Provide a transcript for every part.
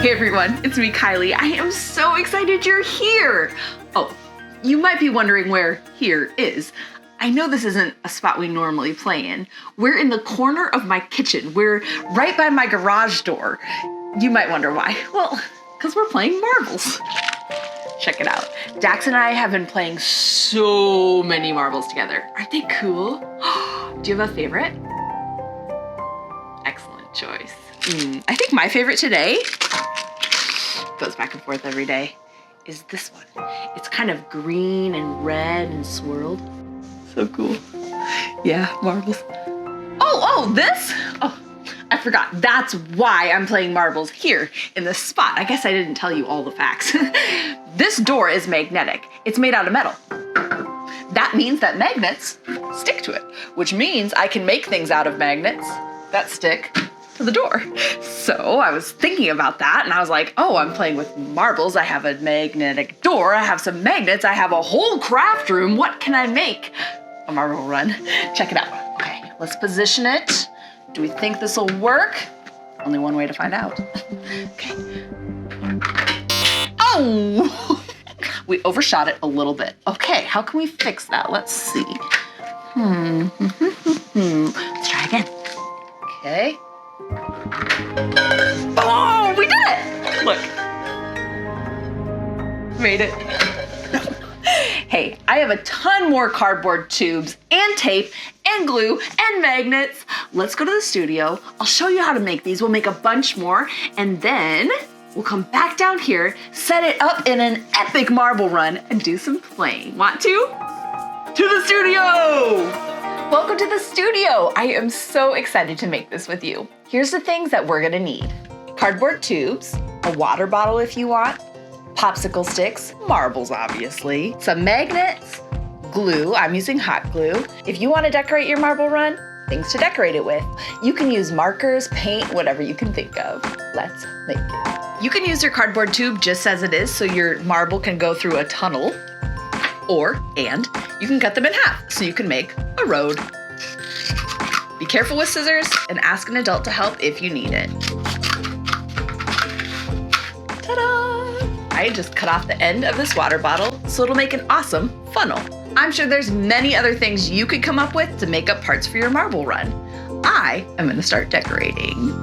Hey everyone, it's me, Kylie. I am so excited you're here. Oh, you might be wondering where here is. I know this isn't a spot we normally play in. We're in the corner of my kitchen. We're right by my garage door. You might wonder why. Well, because we're playing marbles. Check it out. Dax and I have been playing so many marbles together. Aren't they cool? Do you have a favorite? Excellent choice. I think my favorite today, goes back and forth every day, is this one. It's kind of green and red and swirled. So cool. Yeah, marbles. Oh, this? Oh, I forgot. That's why I'm playing marbles here in this spot. I guess I didn't tell you all the facts. This door is magnetic. It's made out of metal. That means that magnets stick to it, which means I can make things out of magnets that stick to the door. So I was thinking about that and I was like, oh, I'm playing with marbles. I have a magnetic door. I have some magnets. I have a whole craft room. What can I make? A marble run. Check it out. Okay, let's position it. Do we think this will work? Only one way to find out. Okay. Oh! We overshot it a little bit. Okay, how can we fix that? Let's see. Let's try again. Okay. Oh, we did it! Look. Made it. Hey, I have a ton more cardboard tubes and tape and glue and magnets. Let's go to the studio. I'll show you how to make these. We'll make a bunch more and then we'll come back down here, set it up in an epic marble run and do some playing. Want to? To the studio! Welcome to the studio. I am so excited to make this with you. Here's the things that we're gonna need. Cardboard tubes, a water bottle if you want, popsicle sticks, marbles obviously, some magnets, glue, I'm using hot glue. If you wanna decorate your marble run, things to decorate it with. You can use markers, paint, whatever you can think of. Let's make it. You can use your cardboard tube just as it is so your marble can go through a tunnel, and you can cut them in half so you can make a road. Be careful with scissors and ask an adult to help if you need it. Ta-da! I just cut off the end of this water bottle so it'll make an awesome funnel. I'm sure there's many other things you could come up with to make up parts for your marble run. I am gonna start decorating.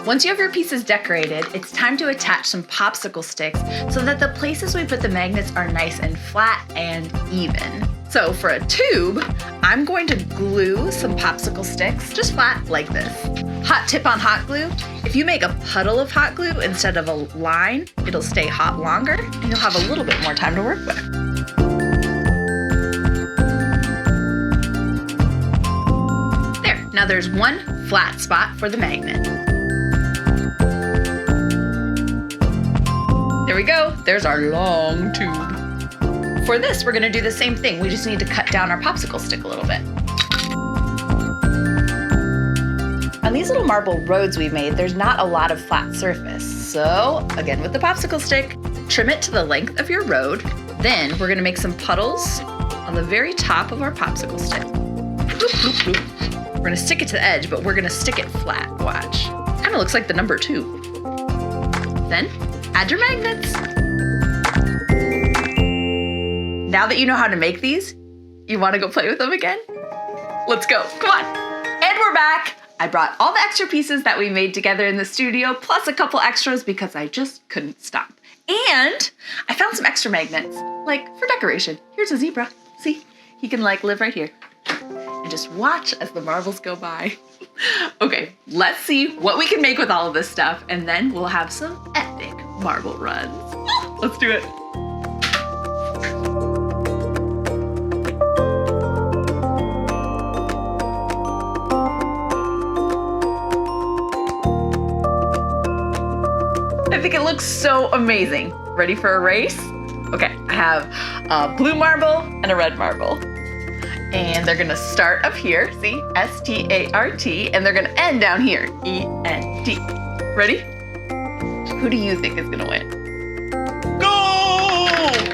Once you have your pieces decorated, it's time to attach some popsicle sticks so that the places we put the magnets are nice and flat and even. So for a tube, I'm going to glue some popsicle sticks just flat like this. Hot tip on hot glue, if you make a puddle of hot glue instead of a line, it'll stay hot longer and you'll have a little bit more time to work with. There, now there's one flat spot for the magnet. There we go, there's our long tube. For this, we're gonna do the same thing. We just need to cut down our popsicle stick a little bit. On these little marble roads we've made, there's not a lot of flat surface. So, again with the popsicle stick, trim it to the length of your road. Then we're gonna make some puddles on the very top of our popsicle stick. Bloop, bloop, bloop. We're gonna stick it to the edge, but we're gonna stick it flat, watch. Kinda looks like the number 2. Then, add your magnets. Now that you know how to make these, you wanna go play with them again? Let's go, come on. And we're back. I brought all the extra pieces that we made together in the studio, plus a couple extras because I just couldn't stop. And I found some extra magnets, like for decoration. Here's a zebra, see? He can like live right here. And just watch as the marbles go by. Okay, let's see what we can make with all of this stuff, and then we'll have some epic marble runs. Let's do it. I think it looks so amazing. Ready for a race? Okay, I have a blue marble and a red marble. And they're gonna start up here, see? S-T-A-R-T, and they're gonna end down here, E-N-D. Ready? Who do you think is gonna win? Go!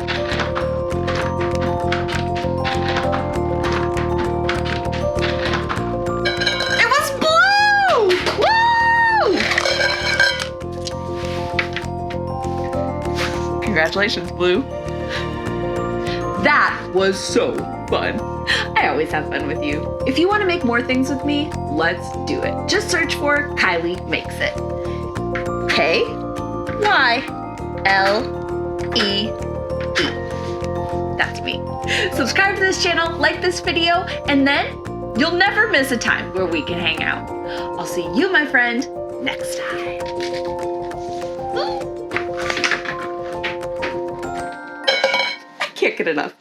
Congratulations, Blue. That was so fun. I always have fun with you. If you want to make more things with me, let's do it. Just search for Kylee Makes It. Kylee. That's me. Subscribe to this channel, like this video, and then you'll never miss a time where we can hang out. I'll see you, my friend, next time. I can't get enough.